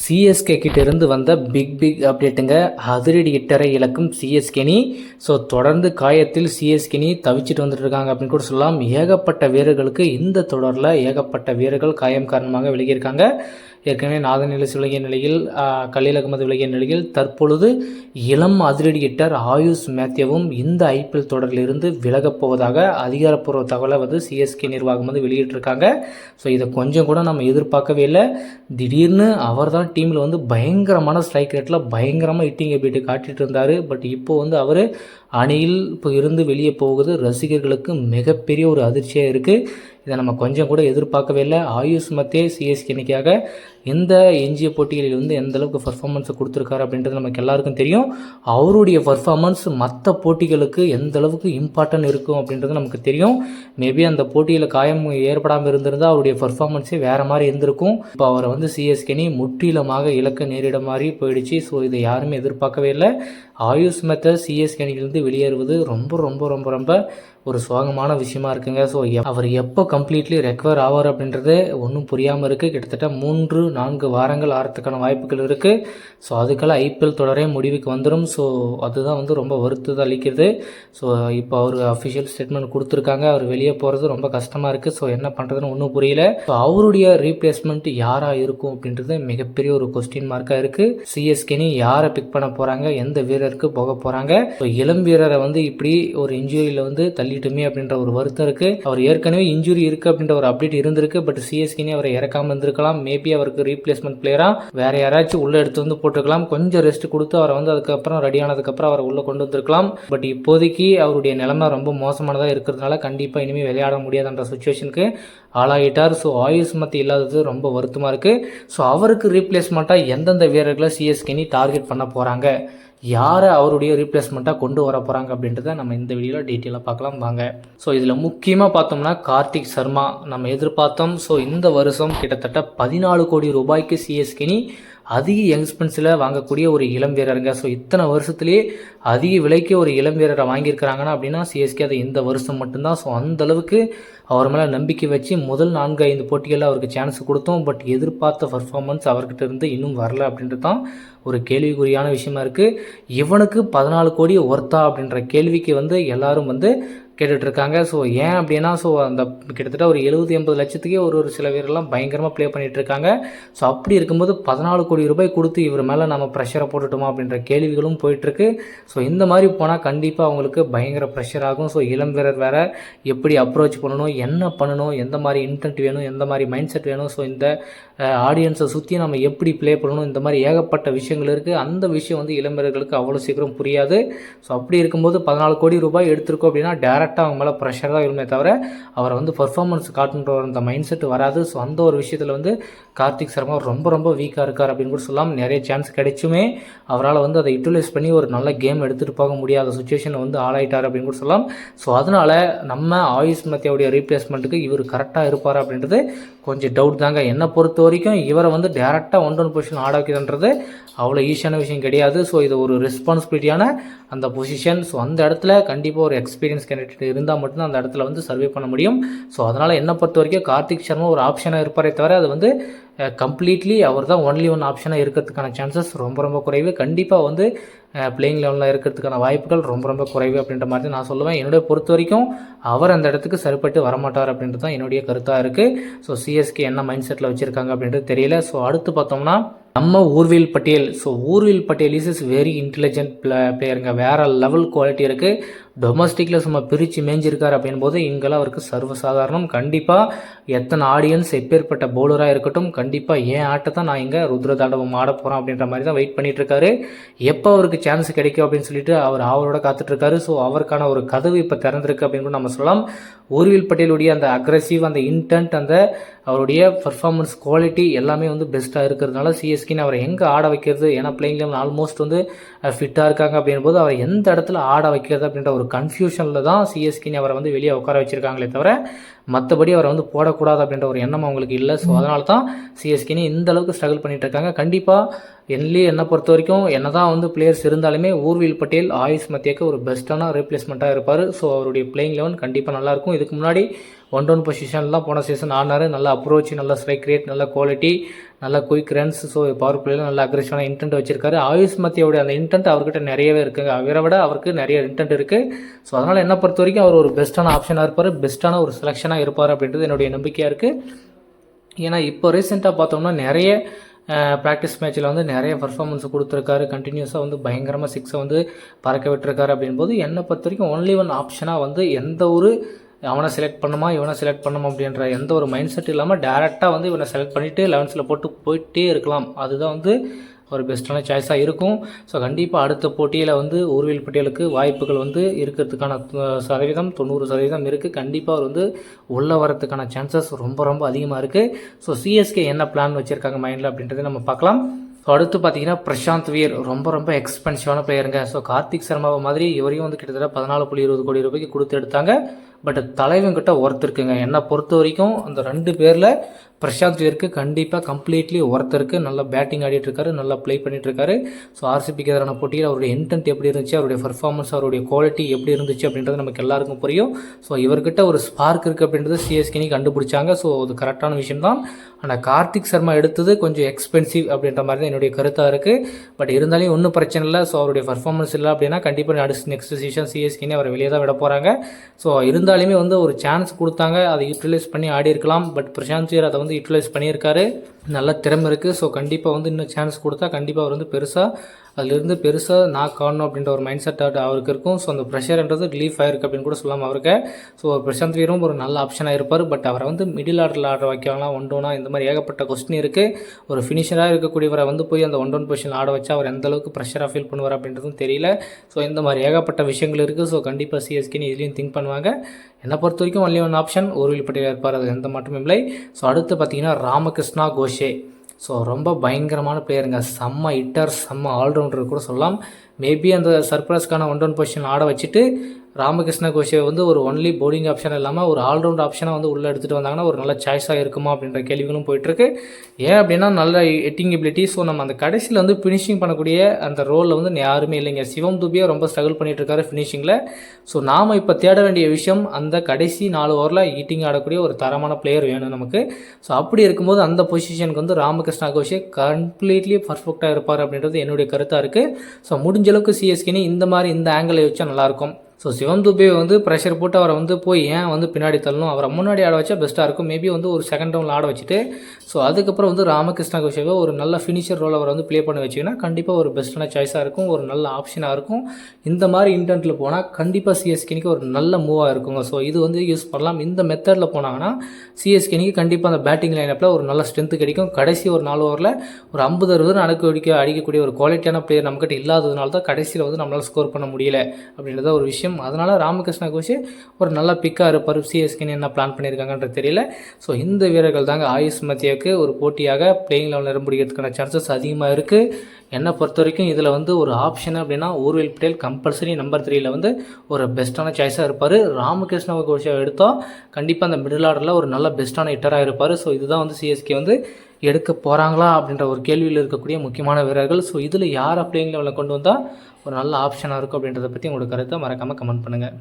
CSK கிட்டேருந்து வந்த big அப்டேட்டுங்க. அதிரடி ஹிட்டரை இழக்கும் சிஎஸ்கே. ஸோ தொடர்ந்து காயத்தில் சிஎஸ்கே தவிச்சிட்டு வந்துட்டு இருக்காங்க அப்படின்னு கூட சொல்லலாம். ஏகப்பட்ட வீரர்களுக்கு இந்த தொடரில் ஏகப்பட்ட வீரர்கள் காயம் காரணமாக விலகியிருக்காங்க. ஏற்கனவே நாதன் எல்லிஸ் விலகிய நிலையில், கலீல் அகமது விலகிய நிலையில் தற்பொழுது இளம் அதிரடி ஹிட்டர் ஆயுஷ் மேத்யூவும் இந்த ஐபிஎல் தொடரிலிருந்து விலகப் போவதாக அதிகாரப்பூர்வ தகவலை சிஎஸ்கே நிர்வாகம் வெளியிட்டிருக்காங்க. ஸோ இதை கொஞ்சம் கூட நம்ம எதிர்பார்க்கவே இல்லை. திடீர்னு அவர் தான் டீமில் பயங்கரமான ஸ்ட்ரைக் ரேட்டில் பயங்கரமாக ஹிட்டிங் எபிலிட்டி காட்டிகிட்டு இருந்தார். பட் இப்போது அவர் அணியில் இப்போ இருந்து வெளியே போகுது ரசிகர்களுக்கு மிகப்பெரிய ஒரு அதிர்ச்சியாக இருக்குது. இதை நம்ம கொஞ்சம் கூட எதிர்பார்க்கவே இல்லை. ஆயுஷ் மத்தே சிஎஸ்கேனிக்காக எந்த எஞ்சிய போட்டிகளில் எந்த அளவுக்கு பர்ஃபார்மன்ஸை கொடுத்துருக்காரு அப்படின்றது நமக்கு எல்லாருக்கும் தெரியும். அவருடைய பர்ஃபார்மன்ஸ் மற்ற போட்டிகளுக்கு எந்த அளவுக்கு இம்பார்ட்டன்ட் இருக்கும் அப்படின்றது நமக்கு தெரியும். மேபி அந்த போட்டியில் காயம் ஏற்படாமல் இருந்திருந்தால் அவருடைய பர்ஃபார்மன்ஸே வேறு மாதிரி இருந்திருக்கும். இப்போ அவரை சிஎஸ்கே முற்றிலுமாக இலக்க நேரிட மாதிரி போயிடுச்சு. ஸோ இதை யாருமே எதிர்பார்க்கவே இல்லை. ஆயுஷ் மெத்த சிஎஸ்கே அணியிலிருந்து வெளியேறுவது ரொம்ப ரொம்ப ரொம்ப ரொம்ப ஒரு சோகமான விஷயமா இருக்குங்க. ஸோ அவர் எப்போ கம்ப்ளீட்லி ரெக்கவர் ஆவார் அப்படின்றது ஒன்றும் புரியாமல் இருக்குது. கிட்டத்தட்ட 3-4 வாரங்கள் ஆகிறதுக்கான வாய்ப்புகள் இருக்குது. ஸோ அதுக்கெல்லாம் ஐபிஎல் தொடரே முடிவுக்கு வந்துடும். ஸோ அதுதான் ரொம்ப வருத்தத்தை அளிக்கிறது. ஸோ இப்போ அவர் அஃபிஷியல் ஸ்டேட்மெண்ட் கொடுத்துருக்காங்க. அவர் வெளியே போகிறது ரொம்ப கஷ்டமாக இருக்குது. ஸோ என்ன பண்ணுறதுன்னு ஒன்றும் புரியல. ஸோ அவருடைய ரீப்ளேஸ்மெண்ட் யாராக இருக்கும் அப்படின்றது மிகப்பெரிய ஒரு கொஸ்டின் மார்க்காக இருக்குது. சிஎஸ்கே யாரை பிக் பண்ண போகிறாங்க, எந்த வீரருக்கு போக போகிறாங்க. ஸோ இளம் வீரரை இப்படி ஒரு இன்ஜுரியில் தள்ளிட்டுமே அப்படின்ற ஒரு வருத்தம் இருக்குது. அவர் ஏற்கனவே இன்ஜுரி இருக்குது அப்படின்ற ஒரு அப்டேட் இருந்திருக்கு. பட் சிஎஸ்கே அவரை இறக்காமல் இருந்திருக்கலாம். மேபி அவருக்கு ரீப்ளேஸ்மெண்ட் பிளேயராக வேற யாராச்சும் உள்ளே எடுத்து போட்டுருக்கலாம். கொஞ்சம் ரெஸ்ட் கொடுத்து அவரை அதுக்கப்புறம் ரெடி ஆனதுக்கப்புறம் அவரை உள்ளே கொண்டு வந்திருக்கலாம். பட் இப்போதைக்கு அவருடைய நிலைமை ரொம்ப மோசமானதாக இருக்கிறதுனால கண்டிப்பாக இனிமேல் விளையாட முடியாதுன்ற சுச்சுவேஷனுக்கு ஆளாகிட்டார். ஸோ ஆயுஷ் மத்தி இல்லாதது ரொம்ப வருத்தமாக இருக்குது. ஸோ அவருக்கு ரீப்ளேஸ்மெண்ட்டாக எந்தெந்த வீரர்களை சிஎஸ்கே டார்கெட் பண்ண போகிறாங்க, யாரை அவருடைய ரீப்ளேஸ்மெண்ட்டாக கொண்டு வர போகிறாங்க அப்படின்றத நம்ம இந்த வீடியோவில் டீட்டெயிலாக பார்க்கலாம் வாங்க. ஸோ இதில் முக்கியமாக பார்த்தோம்னா கார்த்திக் சர்மா நம்ம எதிர்பார்த்தோம். ஸோ இந்த வருஷம் கிட்டத்தட்ட 14 கோடி ரூபாய்க்கு சிஎஸ்கே அதிக எக்ஸ்பென்ஸில் வாங்கக்கூடிய ஒரு இளம் வீரருங்க. ஸோ இத்தனை வருஷத்துலேயே அதிக விலைக்கு ஒரு இளம் வீரரை வாங்கியிருக்கிறாங்கன்னா அப்படின்னா சிஎஸ்கே அதை இந்த வருஷம் மட்டும்தான். ஸோ அந்தளவுக்கு அவர் மேலே நம்பிக்கை வச்சு முதல் 4-5 போட்டிகளில் அவருக்கு சான்ஸ் கொடுத்தோம். பட் எதிர்பார்த்த பர்ஃபார்மன்ஸ் அவர்கிட்ட இருந்து இன்னும் வரல அப்படின்றது தான் ஒரு கேள்விக்குறியான விஷயமா இருக்குது. இவனுக்கு 14 கோடி ஒர்த்தா அப்படின்ற கேள்விக்கு எல்லாரும் கேட்டுட்ருக்காங்க. ஸோ ஏன் அப்படின்னா அந்த கிட்டத்தட்ட ஒரு 70-80 லட்சத்துக்கே ஒரு சில வீரெல்லாம் பயங்கரமாக ப்ளே பண்ணிகிட்ருக்காங்க. ஸோ அப்படி இருக்கும்போது 14 கோடி ரூபாய் கொடுத்து இவர் மேலே நம்ம ப்ரெஷரை போட்டுட்டோமா அப்படின்ற கேள்விகளும் போயிட்டுருக்கு. ஸோ இந்த மாதிரி போனால் கண்டிப்பாக அவங்களுக்கு பயங்கர ப்ரெஷர் ஆகும். ஸோ இளம் வீரர் வேறு எப்படி அப்ரோச் பண்ணணும், என்ன பண்ணணும், எந்த மாதிரி இன்டென்ட் வேணும், எந்த மாதிரி மைண்ட் செட் வேணும், ஸோ இந்த ஆடியன்ஸை சுற்றி நம்ம எப்படி ப்ளே பண்ணணும், இந்த மாதிரி ஏகப்பட்ட விஷயங்கள் இருக்குது. அந்த விஷயம் இளம் வீரர்களுக்கு அவ்வளோ சீக்கிரம் புரியாது. ஸோ அப்படி இருக்கும்போது 14 கோடி ரூபாய் எடுத்திருக்கோம் அப்படின்னா டேரெக்டாக அவங்க மேலே ப்ரெஷர் தான் இருக்குமே தவிர அவரை பர்ஃபார்மன்ஸ் காட்டுன்ற அந்த மைண்ட் செட் வராது. ஸோ அந்த ஒரு விஷயத்தில் கார்த்திக் சர்மா ரொம்ப ரொம்ப வீக்காக இருக்கார் அப்படின்னு கூட சொல்லலாம். நிறைய சான்ஸ் கிடைச்சுமே அவரால் அதை யூட்டிலைஸ் பண்ணி ஒரு நல்ல கேம் எடுத்துகிட்டு போக முடியாத சுச்சுவேஷன் ஆளாயிட்டார் அப்படின்னு கூட சொல்லலாம். ஸோ அதனால் நம்ம ஆயுஷ் மத்தியாவுடைய ரீப்ளேஸ்மெண்ட்டுக்கு இவர் கரெக்டாக இருப்பார் அப்படின்றது கொஞ்சம் டவுட் தாங்க. என்னை பொறுத்த வரைக்கும் இவரை டேரெக்டாக 1-1 பொசிஷன் ஆட வைக்கிறதுன்றது அவ்வளோ ஈஸியான விஷயம் கிடையாது. ஸோ இது ஒரு ரெஸ்பான்சிபிலிட்டியான அந்த பொசிஷன். ஸோ அந்த இடத்துல கண்டிப்பாக ஒரு எக்ஸ்பீரியன்ஸ் கேண்டிடேட் இருந்தால் மட்டும்தான் அந்த இடத்துல சர்வே பண்ண முடியும். ஸோ அதனால் என்னை பொறுத்த வரைக்கும் கார்த்திக் சர்மா ஒரு ஆப்ஷனாக இருப்பாரே தவிர அது கம்ப்ளீட்லி அவர் தான் ஒன்லி ஒன் ஆப்ஷனாக இருக்கிறதுக்கான சான்சஸ் ரொம்ப ரொம்ப குறைவு. கண்டிப்பாக பிளேயிங் லெவலில் இருக்கிறதுக்கான வாய்ப்புகள் ரொம்ப ரொம்ப குறைவு அப்படின்ற மாதிரி நான் சொல்லுவேன். என்னுடைய பொறுத்த வரைக்கும் அவர் அந்த இடத்துக்கு சரிப்பட்டு வரமாட்டார் அப்படின்றது தான் என்னுடைய கருத்தாக இருக்குது. ஸோ சிஎஸ்கே என்ன மைண்ட் செட்டில் வச்சுருக்காங்க அப்படின்றது தெரியல. ஸோ அடுத்து பார்த்தோம்னா நம்ம Urvil Patel. So Urvil Patel is very intelligent பிளேயருங்க. வேறு லெவல் குவாலிட்டி இருக்குது. டொமஸ்டிக்கில் சும்மா பிரித்து மேய்ஞ்சிருக்கார் அப்படின்போது இங்கெல்லாம் அவருக்கு சர்வசாதாரணம். கண்டிப்பாக எத்தனை ஆடியன்ஸ் எப்பேற்பட்ட பவுலராக இருக்கட்டும் கண்டிப்பாக ஏன் ஆட்டத்தை நான் இங்கே ருத்ர தாண்டவம் ஆட போகிறோம் அப்படின்ற மாதிரி தான் வெயிட் பண்ணிகிட்ருக்காரு. எப்போ அவருக்கு சான்ஸ் கிடைக்கும் அப்படின்னு சொல்லிட்டு அவர் அவரோட காத்துட்ருக்காரு. ஸோ அவருக்கான ஒரு கதவு இப்போ திறந்திருக்கு அப்படின்னு நம்ம சொல்லலாம். ஊர்வில் பட்டேலுடைய அந்த அக்ரெசிவ், அந்த இன்டென்ட், அந்த அவருடைய பர்ஃபார்மன்ஸ் குவாலிட்டி எல்லாமே பெஸ்ட்டாக இருக்கிறதுனால சிஎஸ்கே அவரை எங்கே ஆட வைக்கிறது, ஏன்னா பிளேயிங் லெவல் ஆல்மோஸ்ட் ஃபிட்டாக இருக்காங்க அப்படின்போது அவர் எந்த இடத்துல ஆட வைக்கிறது அப்படின்ற ஒரு கன்ஃபியூஷனில் தான் சிஎஸ்கே அவரை வெளியே உட்கார வச்சுருக்காங்களே தவிர மற்றபடி அவரை போடக்கூடாது அப்படின்ற ஒரு எண்ணம் அவங்களுக்கு இல்லை. ஸோ அதனால தான் சிஎஸ்கே இந்த அளவுக்கு ஸ்ட்ரகிள் பண்ணிகிட்டு இருக்காங்க. கண்டிப்பாக என்னை பொறுத்த வரைக்கும் என்ன தான் பிளேயர்ஸ் இருந்தாலுமே ஊர்வில் பட்டேல் ஆயுஷ் மத்தியாக்கு ஒரு பெஸ்ட்டான ரீப்ளேஸ்மெண்ட்டாக இருப்பார். ஸோ அவருடைய பிளேயிங் லெவன் கண்டிப்பாக நல்லாயிருக்கும். இதுக்கு முன்னாடி ஒன் டவுன் பொசிஷன்லாம் போன சீசன் ஆனார். நல்ல அப்ரோச், நல்ல ஸ்ட்ரைக் ரேட், நல்ல குவாலிட்டி, நல்ல குயிக் ரன்ஸ். ஸோ பவர் பிளேயில் நல்ல அக்ரெசிவான இன்டென்ட் வச்சிருக்காரு. ஆயுஷ் மத்தியோடைய அந்த இன்டென்ட் அவர்கிட்ட நிறையவே இருக்குங்க. அவரை விட அவருக்கு நிறைய இன்டென்ட் இருக்குது. ஸோ அதனால் என்ன பொறுத்த வரைக்கும் அவர் ஒரு பெஸ்ட்டான ஆப்ஷனாக இருப்பார், பெஸ்ட்டான ஒரு செலெக்ஷனாக இருப்பார் அப்படின்றது என்னுடைய நம்பிக்கையாக இருக்குது. ஏன்னா இப்போ ரீசெண்டாக பார்த்தோம்னா நிறைய ப்ராக்டிஸ் மேட்ச்சில் வந்து நிறைய பர்ஃபார்மன்ஸ் கொடுத்துருக்காரு. கண்டினியூஸாக வந்து பயங்கரமாக சிக்ஸை வந்து பறக்க விட்டுருக்காரு. அப்படின்போது என்னை பொறுத்த வரைக்கும் ஒன்லி ஒன் ஆப்ஷனாக வந்து எந்த ஒரு அவனை செலக்ட் பண்ணுமா இவனை செலக்ட் பண்ணுமா அப்படின்ற எந்த ஒரு மைண்ட் செட் இல்லாமல் டேரெக்டாக வந்து இவனை செலக்ட் பண்ணிவிட்டு 11ஸில் போட்டு போயிட்டே இருக்கலாம். அதுதான் வந்து ஒரு பெஸ்ட்டான சாய்ஸாக இருக்கும். ஸோ கண்டிப்பாக அடுத்த போட்டியில் வந்து ஊர்வில் பட்டியலுக்கு வாய்ப்புகள் வந்து இருக்கிறதுக்கான சதவீதம் 90% இருக்குது. கண்டிப்பாக அவர் வந்து உள்ளே வரத்துக்கான சான்சஸ் ரொம்ப ரொம்ப அதிகமாக இருக்குது. ஸோ சிஎஸ்கே என்ன பிளான் வச்சுருக்காங்க மைண்டில் அப்படின்றத நம்ம பார்க்கலாம். ஸோ அடுத்து பார்த்தீங்கன்னா பிரசாந்த் வீர் ரொம்ப ரொம்ப எக்ஸ்பென்சிவான பிளேயருங்க. ஸோ கார்த்திக் சர்மாவை மாதிரி இவரையும் வந்து கிட்டத்தட்ட 14.20 கோடி ரூபாய்க்கு கொடுத்து எடுத்தாங்க. பட் தலைவன்கிட்ட ஒர்த் இருக்குங்க. என்னை பொறுத்த வரைக்கும் அந்த 2 பேரில் பிரசாந்த் வீருக்கு கண்டிப்பாக கம்ப்ளீட்லி ஒர்த் இருக்குது. நல்லா பேட்டிங் ஆடிட்டுருக்காரு, நல்லா ப்ளே பண்ணிட்டுருக்காரு. ஸோ ஆர்சிபிக்கு எதிரான போட்டியில் அவருடைய இன்டென்ட் எப்படி இருந்துச்சு, அவருடைய பர்ஃபார்மன்ஸ், அவருடைய குவாலிட்டி எப்படி இருந்துச்சு அப்படின்றது நமக்கு எல்லாருக்கும் புரியும். ஸோ இவர்கிட்ட ஒரு ஸ்பார்க் இருக்குது அப்படின்றது சிஎஸ்கே கண்டுபிடிச்சாங்க. ஸோ அது கரெக்டான விஷயம் தான். ஆனால் கார்த்திக் சர்மா எடுத்தது கொஞ்சம் எக்ஸ்பென்சிவ் அப்படின்ற மாதிரி தான் என்னுடைய கருத்தாக இருக்குது. பட் இருந்தாலும் ஒன்றும் பிரச்சனை இல்லை. ஸோ அவருடைய பர்ஃபார்மன்ஸ் இல்லை அப்படின்னா கண்டிப்பாக நெக்ஸ்ட் சீசன் சிஎஸ்கே அவரை வெளியே தான் விட போகிறாங்க. ஸோ இருந்தாலுமே வந்து ஒரு சான்ஸ் கொடுத்தாங்க, அதை யூட்டிலைஸ் பண்ணி ஆடி இருக்கலாம். பட் பிரசாந்த் வீர் அதை வந்து யூட்டிலைஸ் பண்ணியிருக்காரு. நல்ல திறமை இருக்குது. ஸோ கண்டிப்பாக வந்து இன்னும் சான்ஸ் கொடுத்தா கண்டிப்பாக அவர் வந்து அதிலிருந்து பெருசாக நாக் ஆடணும் அப்படின்ற ஒரு மைண்ட் செட் அவருக்கு இருக்கும். ஸோ அந்த ப்ரெஷர்ன்றது ரிலீஃப் ஆயிருக்கு அப்படின்னு கூட சொல்லலாம் அவருக்கு. ஸோ பிரசாந்த் வீரும் ஒரு நல்ல ஆப்ஷனாக இருப்பார். பட் அவரை வந்து மிடில் ஆர்டரில் ஆட வைக்கலாம், ஒன் டவுனா, இந்த மாதிரி ஏகப்பட்ட கொஸ்டின் இருக்குது. ஒரு ஃபினிஷராக இருக்கக்கூடியவரை வந்து போய் அந்த ஒன் டவுன் பொசிஷன் ஆட வச்சா அவர் எந்த அளவுக்கு ப்ரெஷராக ஃபீல் பண்ணுவார் அப்படின்றதும் தெரியல. ஸோ இந்த மாதிரி ஏகப்பட்ட விஷயங்கள் இருக்குது. ஸோ கண்டிப்பாக சிஎஸ்கேன்னு இதுலேயும் திங்க் பண்ணுவாங்க. என்னை பொறுத்த வரைக்கும் ஒன்லி ஒன் ஆப்ஷன் ஊர்வில் பட்டியலில் இருப்பார், அது எந்த மாற்றமும் இல்லை. ஸோ அடுத்து பார்த்தீங்கன்னா ராமகிருஷ்ணா கோஷே. ஸோ ரொம்ப பயங்கரமான பிளேயருங்க. செம்ம ஹிட்டர், செம்ம ஆல்ரவுண்டர் கூட சொல்லலாம். மேபி அந்த சர்ப்ரைஸ்க்கான ஒன் டவுன் பொசிஷன் ஆட வச்சுட்டு ராமகிருஷ்ண கோஷே வந்து ஒரு ஒன்லி பவுலிங் ஆப்ஷன் இல்லாமல் ஒரு ஆல்ரவுண்ட் ஆப்ஷனாக வந்து உள்ளே எடுத்துகிட்டு வந்தாங்கன்னா ஒரு நல்ல சாய்ஸாக இருக்குமா அப்படின்ற கேள்விகளும் போயிட்டுருக்கு. ஏன் அப்படின்னா நல்ல ஹிட்டிங் எபிலிட்டி. ஸோ நம்ம அந்த கடைசியில் வந்து ஃபினிஷிங் பண்ணக்கூடிய அந்த ரோலில் வந்து யாருமே இல்லைங்க. சிவம் துபியா ரொம்ப ஸ்ட்ரகிள் பண்ணிகிட்ருக்காரு ஃபினிஷிங்கில். ஸோ நாம் இப்போ தேட வேண்டிய விஷயம் அந்த கடைசி 4 ஓவரில் ஹீட்டிங் ஆடக்கூடிய ஒரு தரமான பிளேயர் வேணும் நமக்கு. ஸோ அப்படி இருக்கும்போது அந்த பொசிஷனுக்கு வந்து ராமகிருஷ்ணா கோஷே கம்ப்ளீட்லி பர்ஃபெக்டாக இருப்பார் அப்படின்றது என்னுடைய கருத்தாக இருக்குது. ஸோ முடிஞ்ச அளவுக்கு சிஎஸ்கேன்னு இந்த மாதிரி இந்த ஆங்கிளை வச்சா நல்லாயிருக்கும். ஸோ சிவம் துபே வந்து ப்ரெஷர் போட்டு அவரை வந்து போய் ஏன் வந்து பின்னாடி தள்ளணும், அவரை முன்னாடி ஆட வச்சா பெஸ்ட்டாக இருக்கும். மேபி வந்து ஒரு செகண்ட் ரவுண்டில் ஆட வச்சுட்டு ஸோ அதுக்கப்புறம் வந்து ராமகிருஷ்ணா கோஷேவை ஒரு நல்ல ஃபினிஷர் ரோல் அவரை வந்து ப்ளே பண்ண வச்சிங்கன்னா கண்டிப்பாக ஒரு பெஸ்ட்டான சாய்ஸாக இருக்கும், ஒரு நல்ல ஆப்ஷனாக இருக்கும். இந்த மாதிரி இன்டென்ட்டில் போனால் கண்டிப்பாக சிஎஸ்கேனிக்கு ஒரு நல்ல மூவாக இருக்குங்க. ஸோ இது வந்து யூஸ் பண்ணலாம். இந்த மெத்தடில் போனாங்கன்னா சிஎஸ்கேனிக்கு கண்டிப்பாக அந்த பேட்டிங் லைனப்பில் ஒரு நல்ல ஸ்ட்ரென்த்து கிடைக்கும். கடைசி ஒரு 4 ஓவரில் ஒரு 50-60 அடிக்கக்கூடிய ஒரு குவாலிட்டியான பிளேயர் நம்மக்கிட்ட இல்லாததுனால தான் கடைசியில் வந்து நம்மளால் ஸ்கோர் பண்ண முடியல அப்படின்றத ஒரு விஷயம். அதனால் ராமகிருஷ்ணா கோஷே ஒரு நல்ல பிக்காக இருப்பார். சிஎஸ்கேன்னு என்ன பிளான் பண்ணியிருக்காங்கன்றது தெரியல. ஸோ இந்த வீரர்கள் தாங்க ஆயுஷ் மத்தியாவுக்கு ஒரு போட்டியாக பிளேயிங் லெவலில் நிரம்ப முடிக்கிறதுக்கான சான்சஸ் அதிகமாக இருக்குது. என்னை பொறுத்த வரைக்கும் இதில் வந்து ஒரு ஆப்ஷன் அப்படின்னா ஊர்வில் பட்டேல் கம்பல்சரி நம்பர் 3ல் வந்து ஒரு பெஸ்ட்டான சாய்ஸாக இருப்பார். ராமகிருஷ்ணா கோஷே எடுத்தால் கண்டிப்பாக அந்த மிடில் ஆர்டரில் ஒரு நல்ல பெஸ்ட்டான ஹிட்டராக இருப்பார். ஸோ இதுதான் வந்து சிஎஸ்கே வந்து எடுக்க போகிறாங்களா அப்படின்ற ஒரு கேள்வியில் இருக்கக்கூடிய முக்கியமான வீரர்கள். ஸோ இதில் யாரை பிளேயிங் லெவலில் கொண்டு வந்தால் ஒரு நல்ல ஆப்ஷனாக இருக்கும் அப்படின்றத பற்றி உங்களோட கருத்தை மறக்காமல் கமெண்ட் பண்ணுங்கள்.